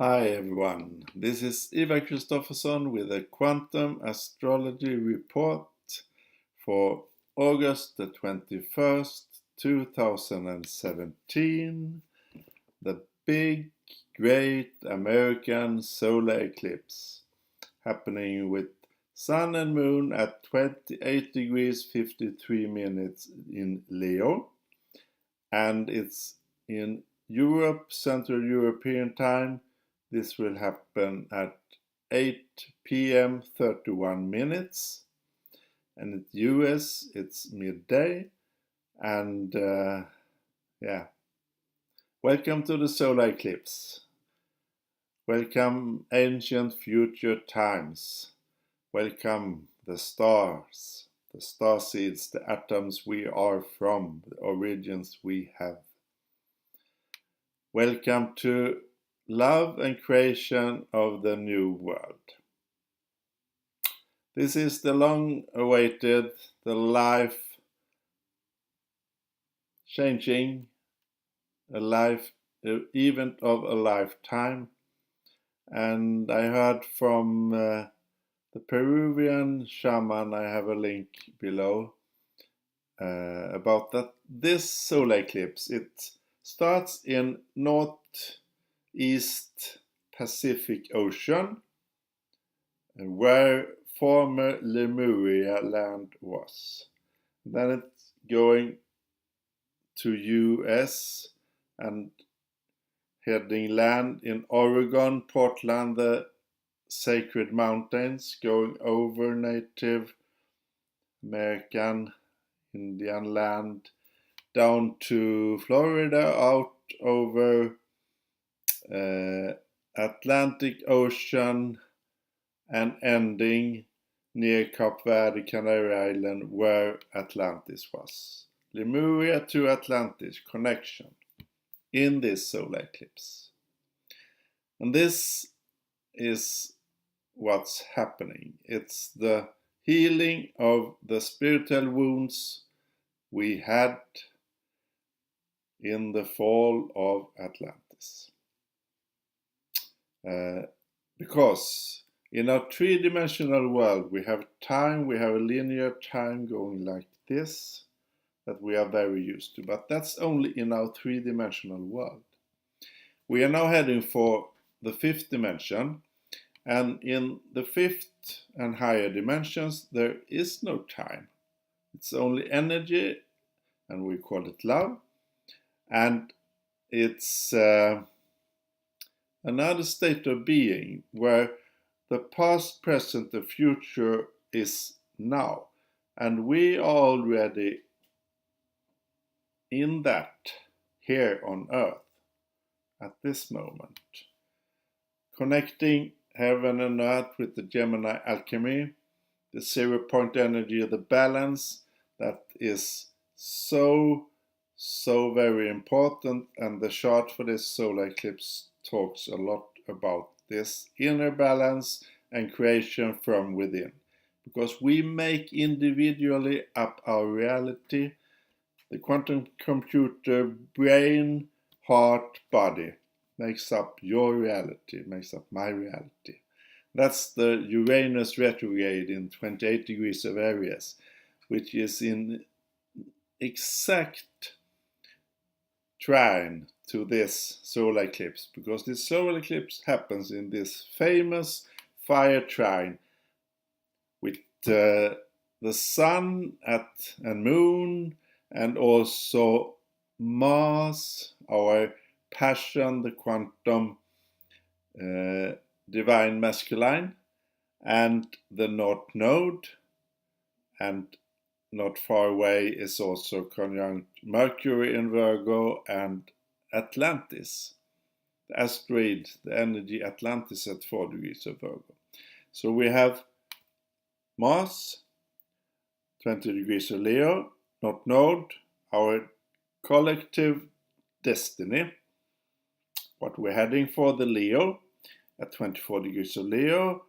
Hi everyone, this is Ivar Kristoffersson with a quantum astrology report for August the 21st, 2017, the big, great American solar eclipse happening with Sun and Moon at 28 degrees 53 minutes in Leo, and it's in Europe, Central European time. This will happen at 8 p.m. 31 minutes, and in the US it's midday. And welcome to the solar eclipse. Welcome ancient future times. Welcome the stars, the starseeds, the atoms we are from, the origins we have. Welcome to love and creation of the new world. This is the long-awaited, the life-changing, event of a lifetime. And I heard from the Peruvian shaman, I have a link below, about that this solar eclipse, it starts in Northeast Pacific Ocean, where former Lemuria land was. Then it's going to US and heading land in Oregon, Portland, the Sacred Mountains, going over Native American Indian land, down to Florida, out over Atlantic Ocean, and ending near Cape Verde, Canary Island, where Atlantis was. Lemuria to Atlantis connection in this solar eclipse. And this is what's happening. It's the healing of the spiritual wounds we had in the fall of Atlantis. Because in our three-dimensional world we have time, we have a linear time going like this that we are very used to, but that's only in our three-dimensional world. We are now heading for the fifth dimension, and in the fifth and higher dimensions there is no time. It's only energy, and we call it love, and it's another state of being where the past, present, the future is now, and we are already in that here on earth at this moment, connecting heaven and earth with the Gemini alchemy, the 0-point energy of the balance that is so very important. And the chart for this solar eclipse talks a lot about this inner balance and creation from within, because we make individually up our reality. The quantum computer, brain, heart, body makes up your reality, makes up my reality. That's the Uranus retrograde in 28 degrees of Aries, which is in exact trine to this solar eclipse, because this solar eclipse happens in this famous fire trine with the sun and moon, and also Mars, our passion, the quantum divine masculine, and the North Node, and not far away is also conjunct Mercury in Virgo and Atlantis, the asteroid, the energy Atlantis at 4 degrees of Virgo. So we have Mars, 20 degrees of Leo, North Node, our collective destiny, what we're heading for, the Leo, at 24 degrees of Leo,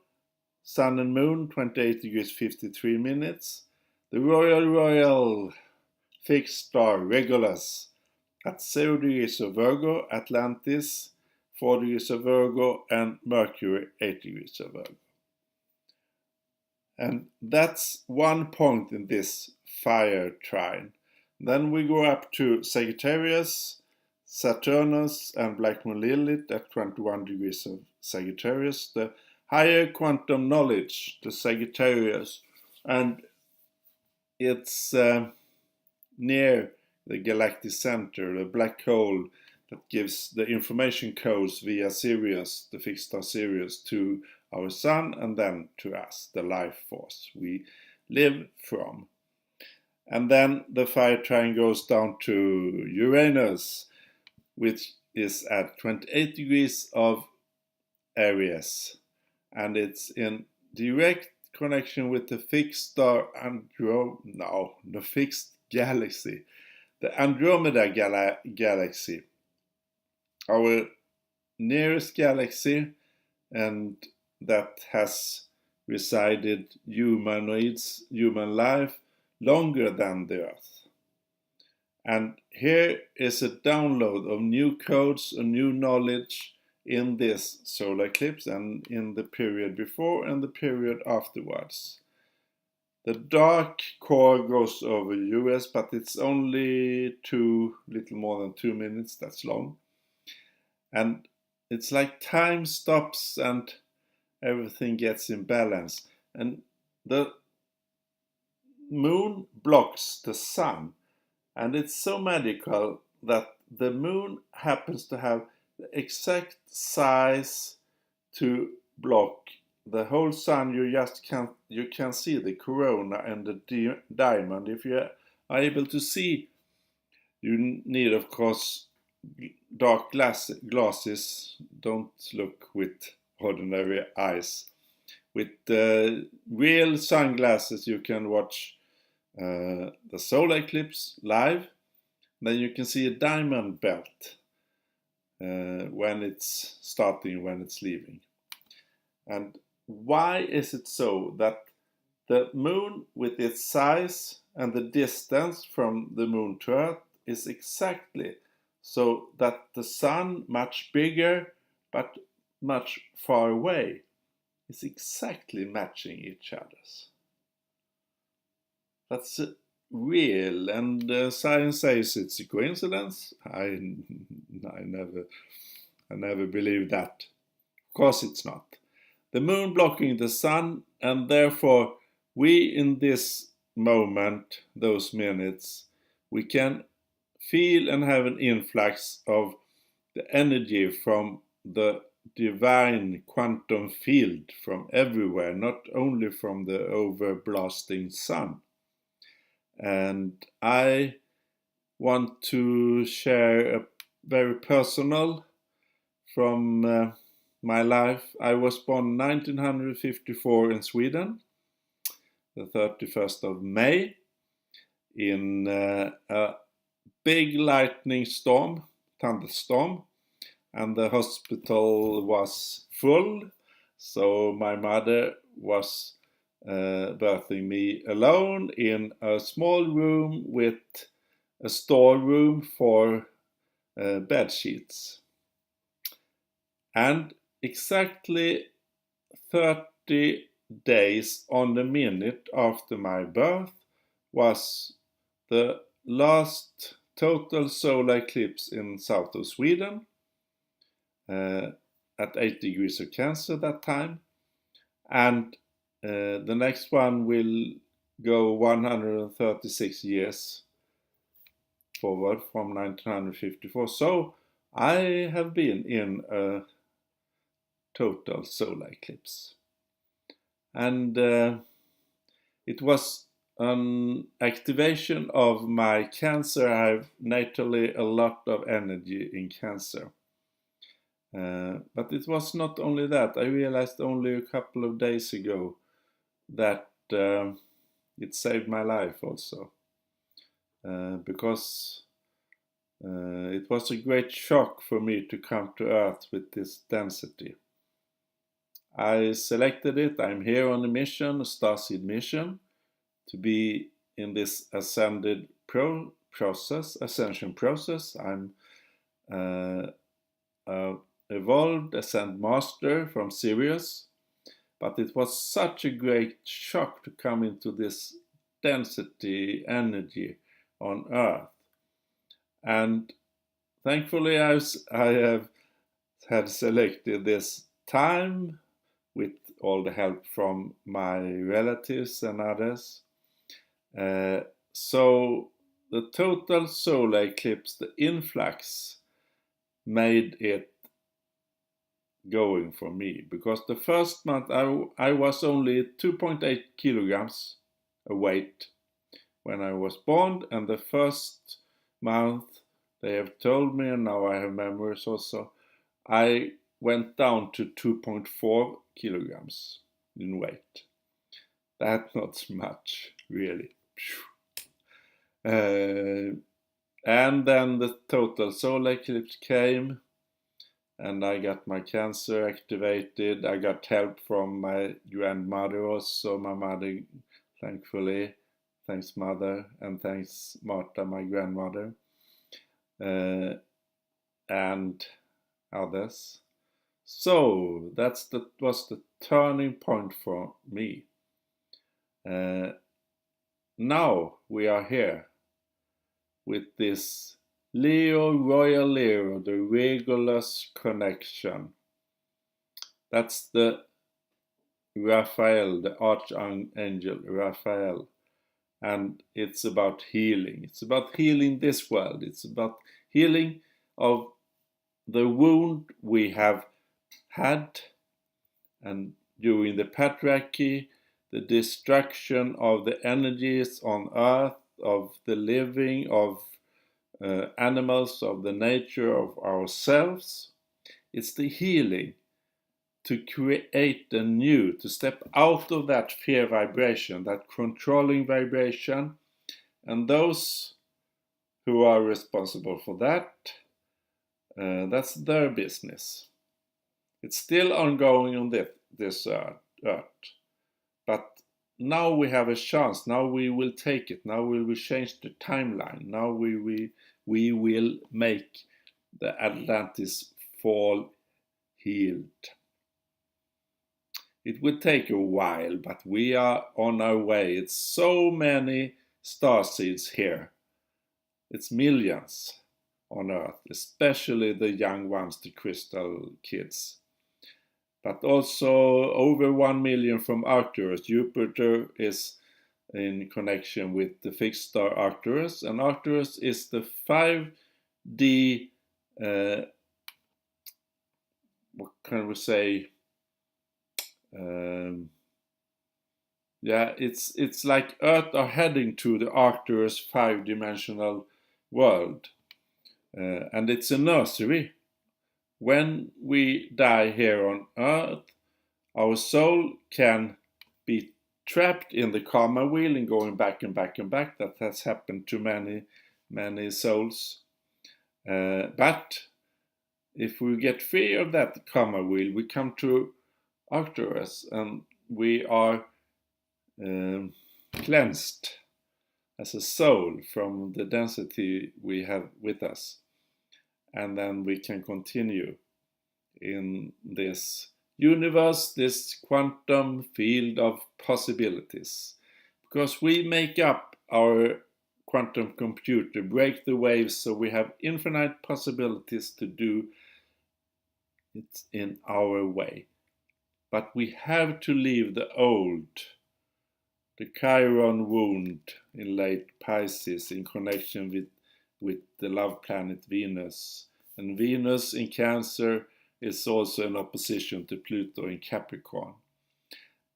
Sun and Moon, 28 degrees 53 minutes, the royal fixed star Regulus at 0 degrees of Virgo, Atlantis, 4 degrees of Virgo, and Mercury 8 degrees of Virgo. And that's one point in this fire trine. Then we go up to Sagittarius, Saturnus, and Black Moon Lilith at 21 degrees of Sagittarius. The higher quantum knowledge, the Sagittarius, and it's near the galactic center, the black hole that gives the information codes via Sirius, the fixed star Sirius, to our sun and then to us, the life force we live from. And then the fire trine goes down to Uranus, which is at 28 degrees of Aries, and it's in direct connection with the fixed star the fixed galaxy, the Andromeda galaxy, our nearest galaxy, and that has resided human life longer than the Earth. And here is a download of new codes and new knowledge in this solar eclipse and in the period before and the period afterwards. The dark core goes over US, but it's only little more than 2 minutes, that's long. And it's like time stops and everything gets in balance. And the moon blocks the sun. And it's so magical that the moon happens to have the exact size to block the whole sun. You can see the corona and the diamond. If you are able to see, you need, of course, dark glasses. Don't look with ordinary eyes. With real sunglasses, you can watch the solar eclipse live. Then you can see a diamond belt when it's starting, when it's leaving. And why is it so that the moon, with its size and the distance from the moon to Earth, is exactly so that the sun, much bigger but much far away, is exactly matching each other's? That's real, and science says it's a coincidence. I never believe that. Of course it's not. The moon blocking the sun, and therefore we in this moment, those minutes, we can feel and have an influx of the energy from the divine quantum field from everywhere, not only from the overblasting sun. And I want to share a very personal from my life. I was born 1954 in Sweden, the 31st of May, in a big lightning storm, thunderstorm, and the hospital was full, so my mother was birthing me alone in a small room with a storeroom for bed sheets. And exactly 30 days on the minute after my birth was the last total solar eclipse in south of Sweden at 8 degrees of Cancer that time. And the next one will go 136 years forward from 1954. So I have been in a total solar eclipse. And it was an activation of my Cancer. I have naturally a lot of energy in Cancer. But it was not only that. I realized only a couple of days ago that it saved my life also. Because it was a great shock for me to come to Earth with this density. I selected it. I'm here on a mission, a Starseed mission, to be in this ascension process. I'm a evolved Ascent Master from Sirius, but it was such a great shock to come into this density energy on Earth. And thankfully I have had selected this time with all the help from my relatives and others. So the total solar eclipse, the influx, made it going for me, because the first month I was only 2.8 kilograms weight when I was born, and the first month they have told me, and now I have memories also, I went down to 2.4 kilograms in weight. That's not much, really. And then the total solar eclipse came, and I got my cancer activated. I got help from my grandmother also, my mother, thankfully. Thanks, mother, and thanks, Marta, my grandmother, and others. So that was the turning point for me. Now we are here with this Leo, Royal Leo, the Regulus connection. That's the Raphael, the Archangel Raphael. And it's about healing. It's about healing this world. It's about healing of the wound we have had, and during the patriarchy, the destruction of the energies on earth, of the living, of animals, of the nature of ourselves. It's the healing to create a new, to step out of that fear vibration, that controlling vibration, and those who are responsible for that, that's their business. It's still ongoing on this earth, but now we have a chance. Now we will take it. Now we will change the timeline. Now we will make the Atlantis fall healed. It will take a while, but we are on our way. It's so many starseeds here. It's millions on Earth, especially the young ones, the crystal kids. But also over 1 million from Arcturus. Jupiter is in connection with the fixed star Arcturus, and Arcturus is the 5D, what can we say? It's like Earth are heading to the Arcturus 5-dimensional world, and it's a nursery. When we die here on Earth, our soul can be trapped in the karma wheel and going back and back and back. That has happened to many souls. But if we get free of that karma wheel, we come to Arcturus, and we are cleansed as a soul from the density we have with us. And then we can continue in this universe, this quantum field of possibilities. Because we make up our quantum computer, break the waves, so we have infinite possibilities to do it in our way. But we have to leave the old, the Chiron wound in late Pisces in connection with the love planet Venus. And Venus in Cancer is also in opposition to Pluto in Capricorn.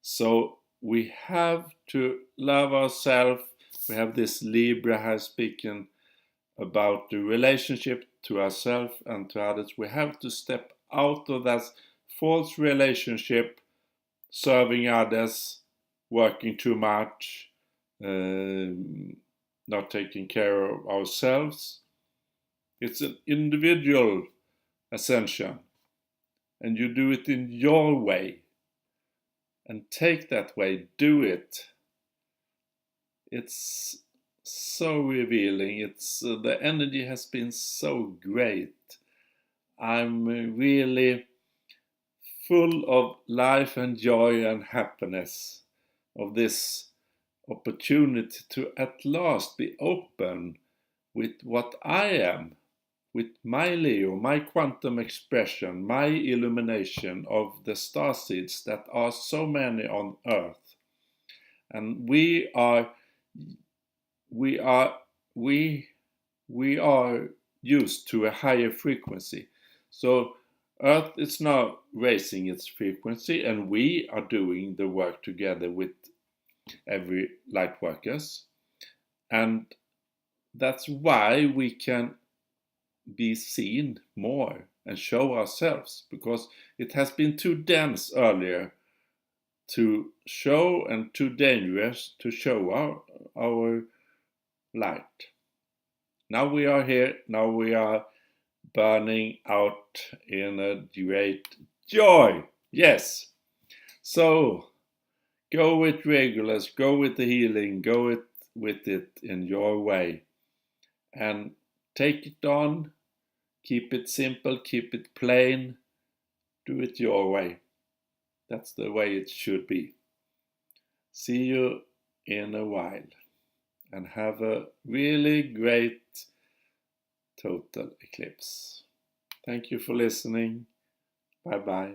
So we have to love ourselves. We have this Libra here speaking about the relationship to ourselves and to others. We have to step out of that false relationship, serving others, working too much, not taking care of ourselves. It's an individual ascension, and you do it in your way, and take that way, do it. It's so revealing. It's the energy has been so great. I'm really full of life and joy and happiness of this opportunity to at last be open with what I am, with my Leo, my quantum expression, my illumination of the starseeds that are so many on Earth. And we are used to a higher frequency. So Earth is now raising its frequency, and we are doing the work together with every light workers. And that's why we can be seen more and show ourselves, because it has been too dense earlier to show and too dangerous to show our light. Now we are here, now we are burning out in a great joy. Yes. So go with Regulus, go with the healing, go with it in your way. And take it on, keep it simple, keep it plain, do it your way. That's the way it should be. See you in a while, and have a really great total eclipse. Thank you for listening. Bye bye.